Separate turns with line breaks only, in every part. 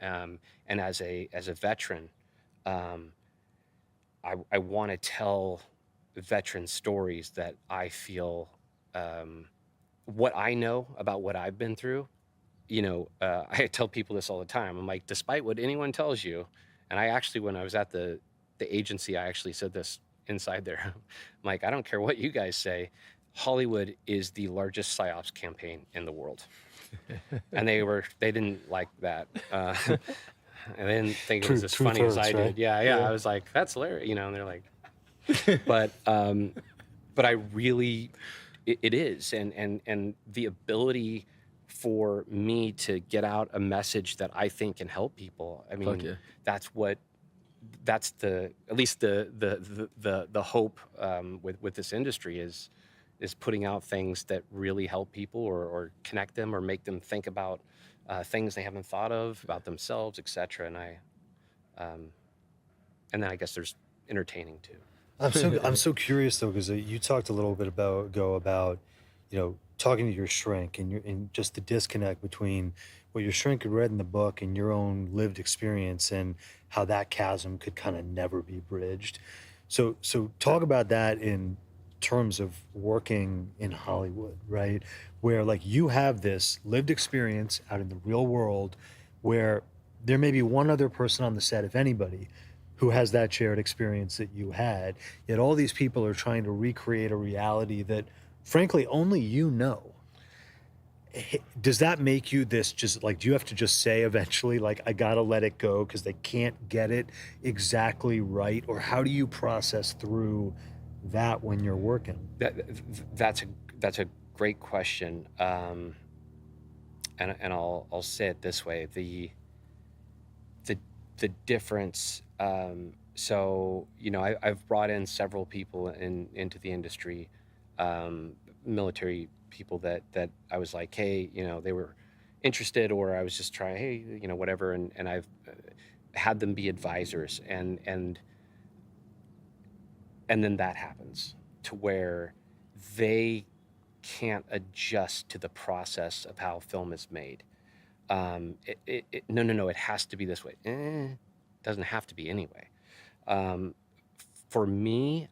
And as a veteran, I want to tell veteran stories that I feel, what I know about what I've been through. I tell people this all the time. I'm like, despite what anyone tells you, and I actually, when I was at the agency, I actually said this inside there. I'm like, I don't care what you guys say. Hollywood is the largest psyops campaign in the world, and they didn't like that. And they didn't think it was as
Truth
funny as
hurts,
I
right?
did. Yeah. I was like, that's hilarious, and they're like, but I really, it is, and the ability for me to get out a message that I think can help people. I
Fuck
mean,
yeah.
that's at least the hope, with this industry is putting out things that really help people, or connect them, or make them think about things they haven't thought of about themselves, etc. And then I guess there's entertaining too.
I'm so curious though, because you talked a little bit about talking to your shrink and just the disconnect between what your shrink had read in the book and your own lived experience, and how that chasm could kind of never be bridged. So talk about that in terms of working in Hollywood, right? Where like you have this lived experience out in the real world, where there may be one other person on the set, if anybody, who has that shared experience that you had. Yet all these people are trying to recreate a reality that, frankly, only you know. Does that make you this just like, do you have to just say eventually, like, I gotta let it go because they can't get it exactly right? Or how do you process through that when you're working?
That's a great question. And I'll say it this way: the difference. So I've brought in several people into the industry, military people that I was like, hey, they were interested, or I was just trying, hey, whatever, and I've had them be advisors, and then that happens to where they can't adjust to the process of how film is made. No, it has to be this way. Doesn't have to be anyway. For me,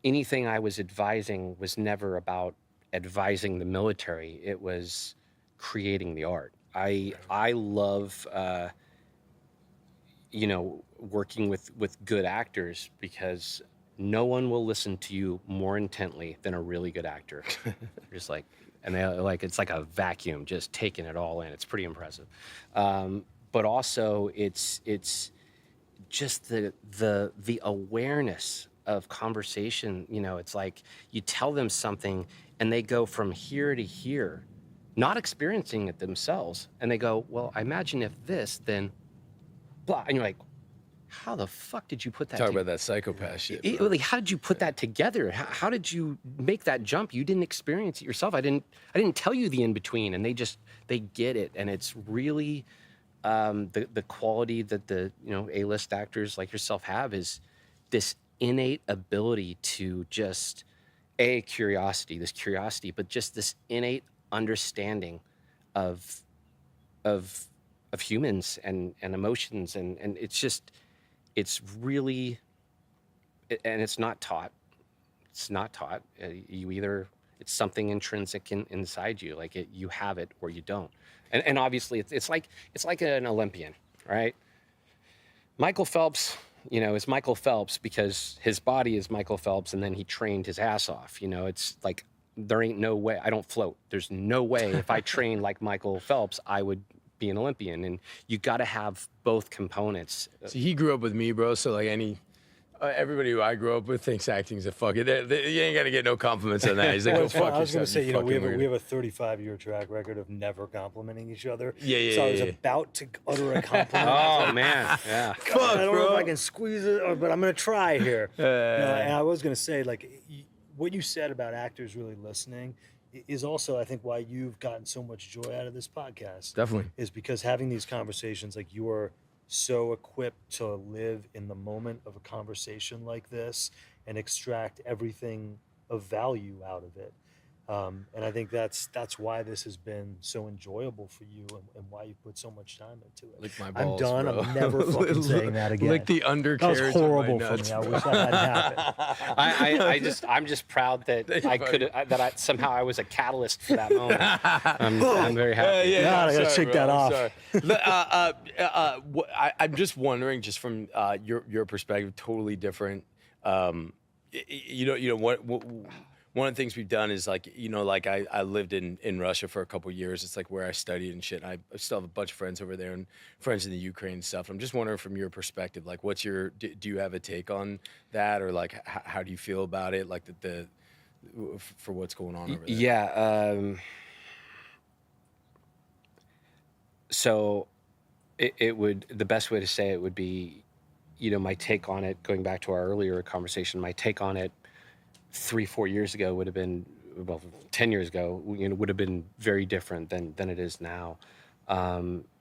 anything I was advising was never about advising the military. It was creating the art. I love working with good actors, because no one will listen to you more intently than a really good actor. Just like, and they like, it's like a vacuum, just taking it all in. It's pretty impressive. But also it's just the awareness of conversation. It's like you tell them something and they go from here to here, not experiencing it themselves, and they go, well, I imagine if this, then blah, and you're like, how the fuck did you put that
Talk about that psychopath shit, bro.
Like, how did you put that together? How did you make that jump? You didn't experience it yourself. I didn't tell you the in-between, and they get it. And it's really the quality that the A-list actors like yourself have, is this innate ability to just this curiosity, but just this innate understanding of humans and emotions, and it's really, and it's not taught. It's not taught. It's something intrinsic inside you. Like you have it or you don't. And obviously it's like an Olympian, right? Michael Phelps, is Michael Phelps because his body is Michael Phelps, and then he trained his ass off. It's like, there ain't no way. I don't float. There's no way if I trained like Michael Phelps, I would be an Olympian. And you got to have both components.
See, he grew up with me, bro. So like everybody who I grew up with thinks acting's a fuck it. You ain't gonna get no compliments on that. He's like,
Well,
go
it's funny.
fuck
I was going
yourself.
to say, we
fucking
have
weirdo.
a 35-year track record of never complimenting each other.
Yeah,
So I was
yeah.
about to utter a compliment.
Oh man, yeah.
Fuck,
I don't know
bro.
if I can squeeze it, but I'm going to try here. And I was going to say, like, what you said about actors really listening is also, I think, why you've gotten so much joy out of this podcast.
Definitely.
Is because having these conversations, like, you are so equipped to live in the moment of a conversation like this and extract everything of value out of it. And I think that's why this has been so enjoyable for you, and why you put so much time into it.
Lick my
I'm
balls,
done.
bro.
I'm never fucking saying that again.
Lick the
That was
undercarriage
horrible
of my
for
nuts,
me. I
bro.
wish that hadn't happened.
I'm just proud that
You're
I
fucking-
somehow I was a catalyst for that moment. I'm very happy.
God, I gotta
sorry,
shake
bro,
that
I'm
off.
sorry. I'm just wondering, just from your perspective, totally different. One of the things we've done is like, like I lived in Russia for a couple years. It's like where I studied and shit. I still have a bunch of friends over there and friends in the Ukraine and stuff. I'm just wondering from your perspective, like, do you have a take on that, or like, how do you feel about it? Like for what's going on over there?
Yeah. So the best way to say it would be, my take on it, going back to our earlier conversation, my take on it 3-4 years ago would have been, well, 10 years ago, would have been very different than it is now.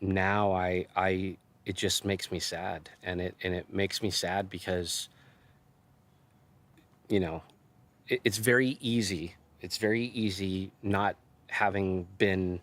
Now it just makes me sad, and it makes me sad because, it's very easy. It's very easy, not having been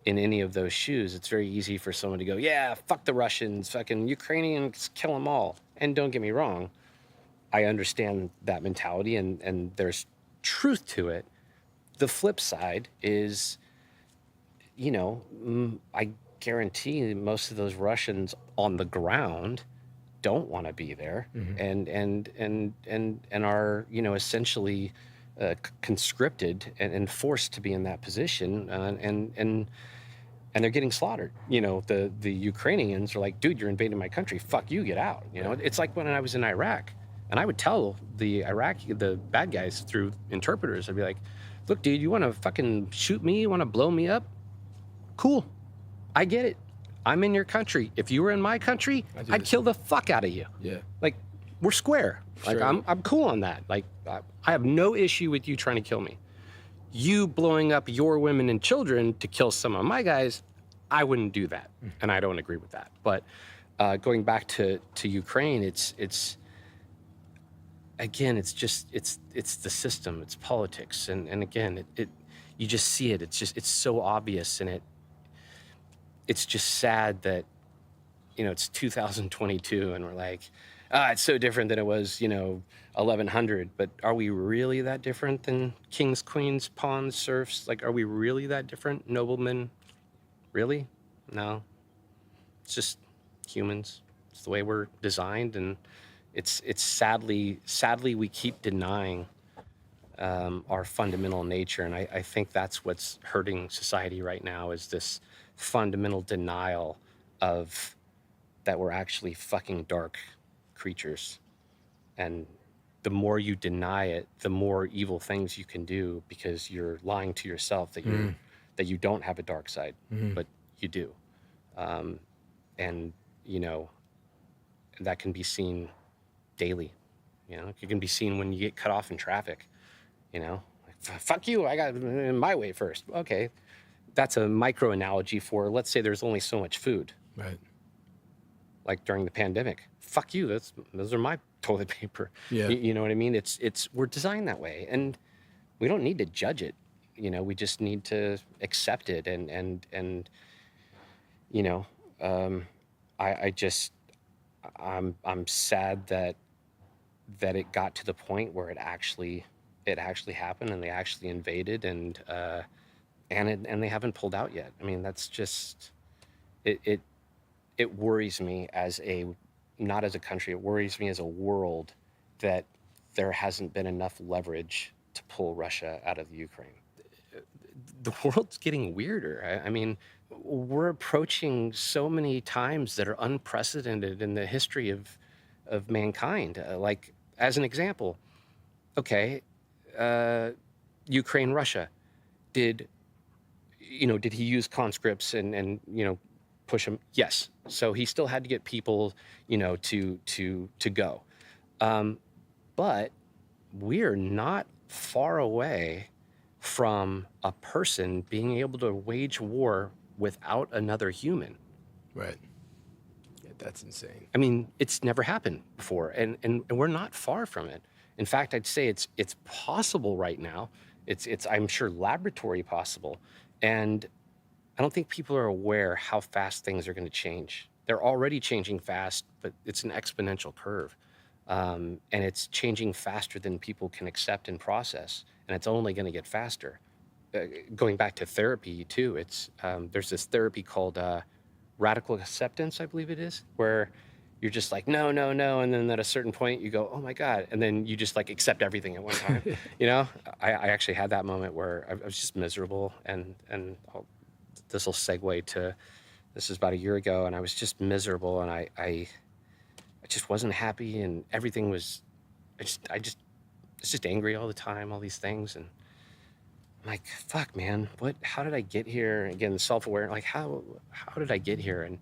in any of those shoes. It's very easy for someone to go, yeah, fuck the Russians, fucking Ukrainians, kill them all. And don't get me wrong, I understand that mentality, and there's truth to it. The flip side is, I guarantee most of those Russians on the ground don't want to be there, and are, essentially conscripted and forced to be in that position, and they're getting slaughtered. The Ukrainians are like, dude, you're invading my country. Fuck you, get out. It's like when I was in Iraq, and I would tell the bad guys through interpreters, I'd be like, look, dude, you want to fucking shoot me? You want to blow me up? Cool. I get it. I'm in your country. If you were in my country, I'd kill the fuck out of you.
Yeah.
Like, we're square. Like,
Sure.
I'm cool on that. Like, I have no issue with you trying to kill me. You blowing up your women and children to kill some of my guys, I wouldn't do that, and I don't agree with that. But going back to Ukraine, it's again, it's the system, it's politics, and again, you just see it. It's so obvious, and it's just sad that it's 2022, and we're like, it's so different than it was 1100. But are we really that different than kings, queens, pawns, serfs? Like, are we really that different? Noblemen? Really? No. It's just humans. It's the way we're designed, and it's sadly we keep denying our fundamental nature, and I think that's what's hurting society right now, is this fundamental denial of that we're actually fucking dark creatures. And the more you deny it, the more evil things you can do, because you're lying to yourself that you don't have a dark side, but you do. And that can be seen daily. It can be seen when you get cut off in traffic. Like, fuck you, I got in my way first. Okay, that's a micro analogy for, let's say there's only so much food.
Right.
Like during the pandemic, fuck you, those are my toilet paper.
Yeah.
You know what I mean? We're designed that way, and we don't need to judge it. We just need to accept it, and I'm sad that it got to the point where it actually happened, and they actually invaded, and they haven't pulled out yet. I mean, that's just it worries me not as a country. It worries me as a world that there hasn't been enough leverage to pull Russia out of the Ukraine. The world's getting weirder. I mean, we're approaching so many times that are unprecedented in the history of mankind. Like, as an example, okay, Ukraine, Russia, did he use conscripts and push them? Yes. So he still had to get people, to go. But we're not far away from a person being able to wage war without another human.
Right. Yeah, that's insane.
I mean, it's never happened before, and we're not far from it. In fact, I'd say it's possible right now, It's I'm sure laboratory possible, and I don't think people are aware how fast things are going to change. They're already changing fast, but it's an exponential curve, and it's changing faster than people can accept and process, and it's only going to get faster. Going back to therapy too, it's there's this therapy called radical acceptance, I believe it is, where you're just like, no, no, no. And then at a certain point you go, oh my God. And then you just like accept everything at one time. You know, I actually had that moment where I was just miserable. And this will segue to, this is about a year ago, and I was just miserable, and I just wasn't happy, and everything was, it's just angry all the time, all these things. And I'm like, fuck, man, how did I get here? Again, self-aware, like how did I get here? And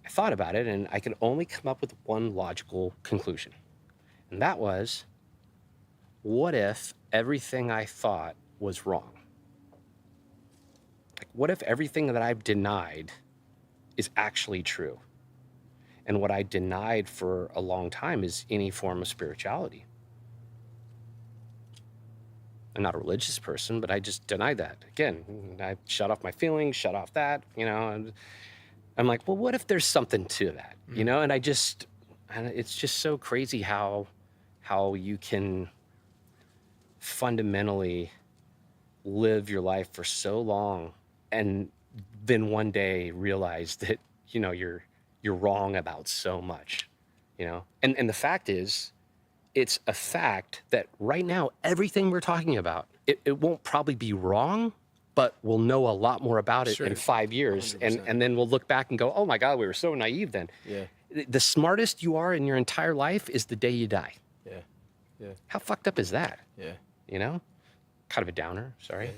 I thought about it, and I could only come up with one logical conclusion. And that was, what if everything I thought was wrong? Like, what if everything that I've denied is actually true? And what I denied for a long time is any form of spirituality. I'm not a religious person, but I just denied that. Again, I shut off my feelings, shut off that, you know, and I'm like, well, what if there's something to that, you know? And it's just so crazy how you can fundamentally live your life for so long and then one day realize that, you know, you're wrong about so much, you know? And the fact is, it's a fact that right now, everything we're talking about, it won't probably be wrong, but we'll know a lot more about it in 5 years.
100%.
And then we'll look back and go, oh my God, we were so naive then.
Yeah.
The smartest you are in your entire life is the day you die.
Yeah. Yeah.
How fucked up is that?
Yeah.
You know? Kind of a downer, sorry.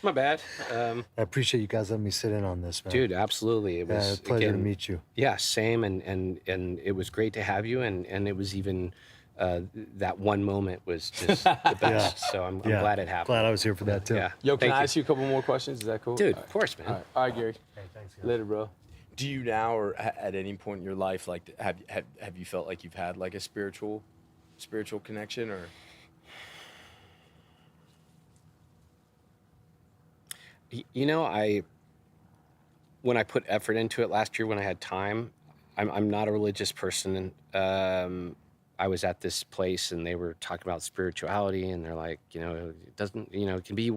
My bad.
I appreciate you guys letting me sit in on this, man.
Dude, absolutely. It was
a pleasure to
again,
meet you.
Yeah, same. And it was great to have you. And it was even that one moment was just the best. So I'm glad it happened.
Glad I was here for that too.
Yeah.
Yo, can
Thank
I
you.
ask you a couple more questions? Is that cool?
Dude,
All
of course, man.
right. All right, Gary.
Hey, thanks, guys.
Later, bro. Do you now, or at any point in your life, like have you felt like you've had like a spiritual connection, or?
You know, when I put effort into it last year when I had time, I'm not a religious person, and I was at this place and they were talking about spirituality, and they're like, you know, it doesn't, you know, it can be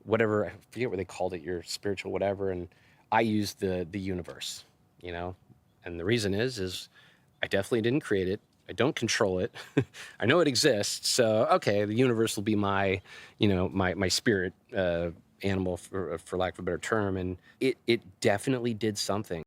whatever, I forget what they called it, your spiritual whatever, and I used the universe, you know, and the reason is I definitely didn't create it. I don't control it. I know it exists, so okay, the universe will be my, you know, my spirit animal, for lack of a better term, and it definitely did something.